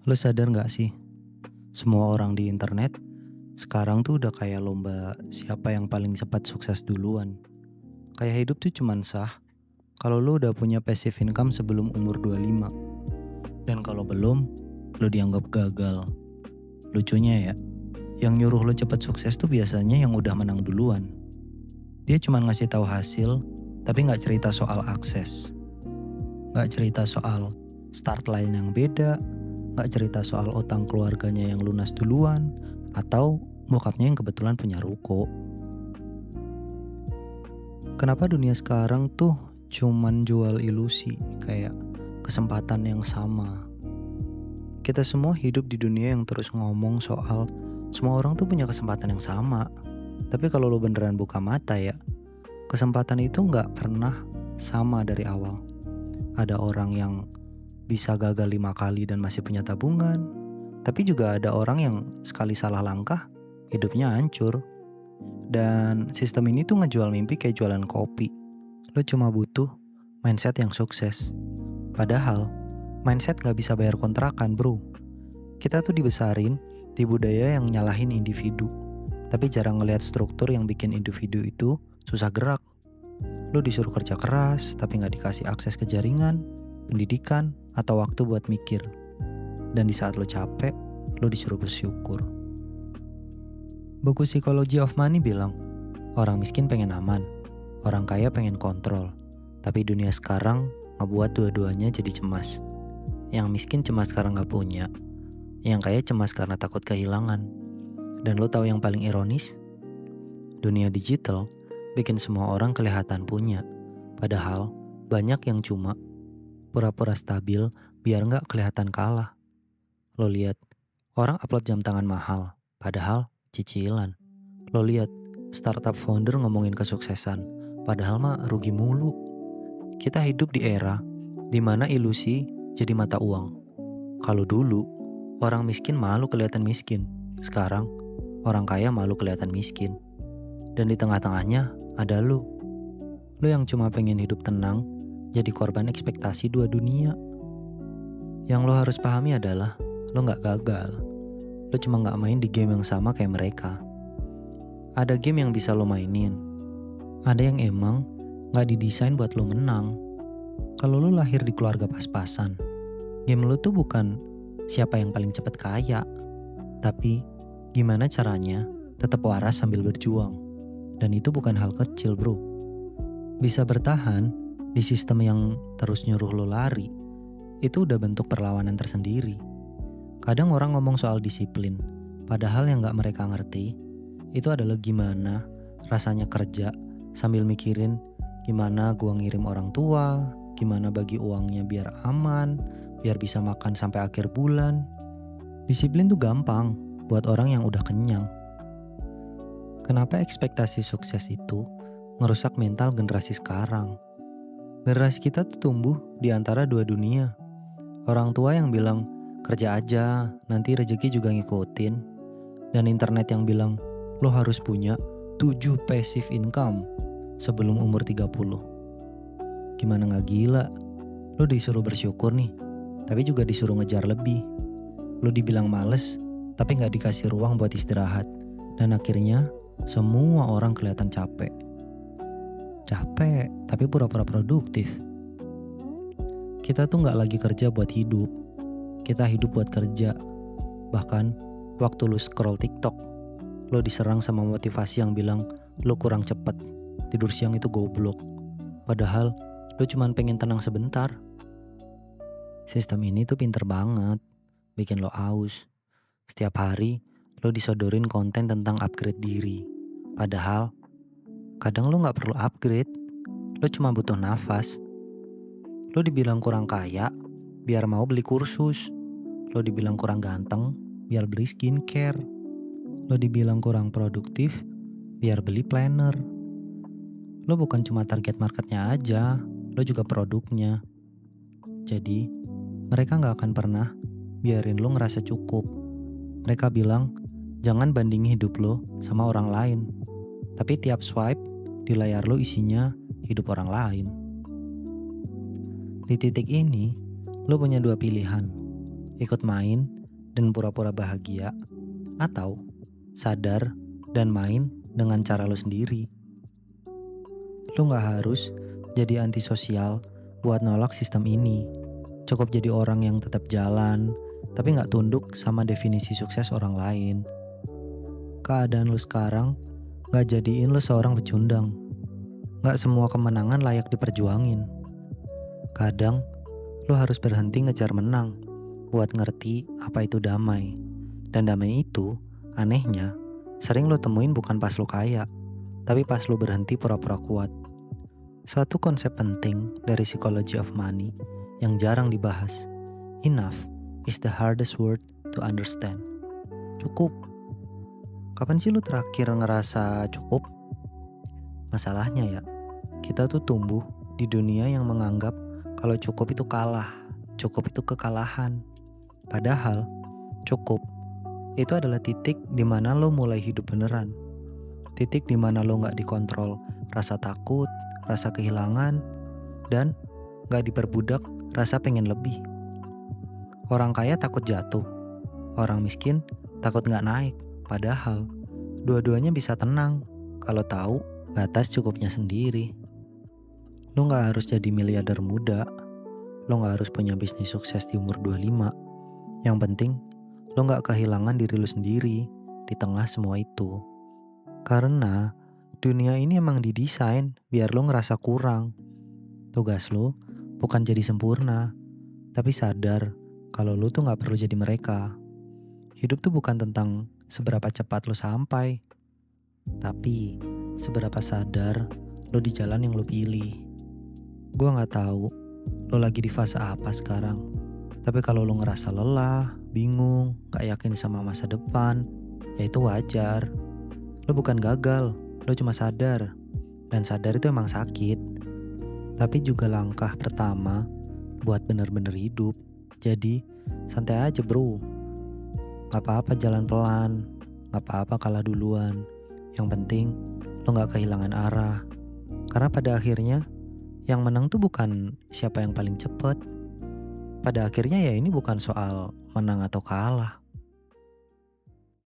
Lo sadar gak sih, semua orang di internet sekarang tuh udah kayak lomba siapa yang paling cepat sukses duluan. Kayak hidup tuh cuman sah kalau lo udah punya passive income sebelum umur 25. Dan kalau belum, lo dianggap gagal. Lucunya ya, yang nyuruh lo cepet sukses tuh biasanya yang udah menang duluan. Dia cuma ngasih tahu hasil, tapi gak cerita soal akses. Gak cerita soal start line yang beda, gak cerita soal utang keluarganya yang lunas duluan, atau bokapnya yang kebetulan punya ruko. Kenapa dunia sekarang tuh cuman jual ilusi, kayak kesempatan yang sama. Kita semua hidup di dunia yang terus ngomong soal semua orang tuh punya kesempatan yang sama. Tapi kalau lo beneran buka mata ya, kesempatan itu gak pernah sama dari awal. Ada orang yang bisa gagal 5 kali dan masih punya tabungan. Tapi juga ada orang yang sekali salah langkah, hidupnya hancur. Dan sistem ini tuh ngejual mimpi kayak jualan kopi. Lo cuma butuh mindset yang sukses. Padahal, mindset gak bisa bayar kontrakan bro. Kita tuh dibesarin di budaya yang nyalahin individu. Tapi jarang ngelihat struktur yang bikin individu itu susah gerak. Lo disuruh kerja keras, tapi gak dikasih akses ke jaringan, pendidikan, atau waktu buat mikir. Dan di saat lo capek, lo disuruh bersyukur. Buku Psychology of Money bilang, orang miskin pengen aman, orang kaya pengen kontrol. Tapi dunia sekarang ngebuat dua-duanya jadi cemas. Yang miskin cemas karena gak punya, yang kaya cemas karena takut kehilangan. Dan lo tahu yang paling ironis? Dunia digital bikin semua orang kelihatan punya, padahal banyak yang cuma pura-pura stabil biar gak kelihatan kalah. Lo lihat, orang upload jam tangan mahal, padahal cicilan. Lo lihat, startup founder ngomongin kesuksesan, padahal mah rugi mulu. Kita hidup di era di mana ilusi jadi mata uang. Kalau dulu, orang miskin malu kelihatan miskin. Sekarang, orang kaya malu kelihatan miskin. Dan di tengah-tengahnya ada lo. Lo yang cuma pengen hidup tenang, jadi korban ekspektasi dua dunia. Yang lo harus pahami adalah, lo gak gagal. Lo cuma gak main di game yang sama kayak mereka. Ada game yang bisa lo mainin. Ada yang emang gak didesain buat lo menang. Kalau lo lahir di keluarga pas-pasan, game lo tuh bukan siapa yang paling cepat kaya, tapi gimana caranya tetap waras sambil berjuang. Dan itu bukan hal kecil bro. Bisa bertahan di sistem yang terus nyuruh lo lari, itu udah bentuk perlawanan tersendiri. Kadang orang ngomong soal disiplin, padahal yang gak mereka ngerti, itu adalah gimana rasanya kerja sambil mikirin gimana gua ngirim orang tua, gimana bagi uangnya biar aman, biar bisa makan sampai akhir bulan. Disiplin tuh gampang buat orang yang udah kenyang. Kenapa ekspektasi sukses itu ngerusak mental generasi sekarang? Generasi kita tuh tumbuh di antara dua dunia. Orang tua yang bilang, kerja aja, nanti rezeki juga ngikutin. Dan internet yang bilang, lo harus punya 7 passive income sebelum umur 30. Gimana gak gila? Lo disuruh bersyukur nih, tapi juga disuruh ngejar lebih. Lo dibilang males, tapi gak dikasih ruang buat istirahat. Dan akhirnya, semua orang kelihatan capek. Capek, tapi pura-pura produktif. Kita tuh gak lagi kerja buat hidup. Kita hidup buat kerja. Bahkan, waktu lo scroll TikTok, lo diserang sama motivasi yang bilang, lo kurang cepet, tidur siang itu goblok. Padahal, lo cuman pengen tenang sebentar. Sistem ini tuh pinter banget, bikin lo aus. Setiap hari, lo disodorin konten tentang upgrade diri. Padahal, kadang lo gak perlu upgrade, lo cuma butuh nafas. Lo dibilang kurang kaya, biar mau beli kursus. Lo dibilang kurang ganteng, biar beli skincare. Lo dibilang kurang produktif, biar beli planner. Lo bukan cuma target marketnya aja, lo juga produknya. Jadi, mereka gak akan pernah biarin lo ngerasa cukup. Mereka bilang, jangan bandingin hidup lo sama orang lain. Tapi tiap swipe, di layar lo isinya hidup orang lain. Di titik ini, lo punya dua pilihan. Ikut main dan pura-pura bahagia, atau sadar dan main dengan cara lo sendiri. Lo gak harus jadi antisosial buat nolak sistem ini. Cukup jadi orang yang tetap jalan, tapi gak tunduk sama definisi sukses orang lain. Keadaan lo sekarang gak jadiin lo seorang pecundang. Gak semua kemenangan layak diperjuangin. Kadang lo harus berhenti ngejar menang buat ngerti apa itu damai. Dan damai itu, anehnya, sering lo temuin bukan pas lo kaya, tapi pas lo berhenti pura-pura kuat. Satu konsep penting dari psychology of money yang jarang dibahas. Enough is the hardest word to understand. Cukup. Kapan sih lo terakhir ngerasa cukup? Masalahnya ya, kita tuh tumbuh di dunia yang menganggap kalau cukup itu kalah, cukup itu kekalahan. Padahal cukup itu adalah titik di mana lo mulai hidup beneran. Titik di mana lo gak dikontrol rasa takut, rasa kehilangan, dan gak diperbudak rasa pengen lebih. Orang kaya takut jatuh, orang miskin takut gak naik. Padahal dua-duanya bisa tenang kalau tahu batas cukupnya sendiri. Lo gak harus jadi miliarder muda, lo gak harus punya bisnis sukses di umur 25. Yang penting lo gak kehilangan diri lo sendiri di tengah semua itu. Karena dunia ini emang didesain biar lo ngerasa kurang. Tugas lo bukan jadi sempurna, tapi sadar kalau lo tuh gak perlu jadi mereka. Hidup tuh bukan tentang seberapa cepat lo sampai, tapi seberapa sadar lo di jalan yang lo pilih. Gue gak tahu lo lagi di fase apa sekarang, tapi kalau lo ngerasa lelah, bingung, gak yakin sama masa depan, ya itu wajar. Lo bukan gagal, lo cuma sadar. Dan sadar itu emang sakit, tapi juga langkah pertama buat bener-bener hidup. Jadi santai aja bro. Gak apa-apa jalan pelan, gak apa-apa kalah duluan. Yang penting lo gak kehilangan arah. Karena pada akhirnya yang menang tuh bukan siapa yang paling cepet. Pada akhirnya ya ini bukan soal menang atau kalah,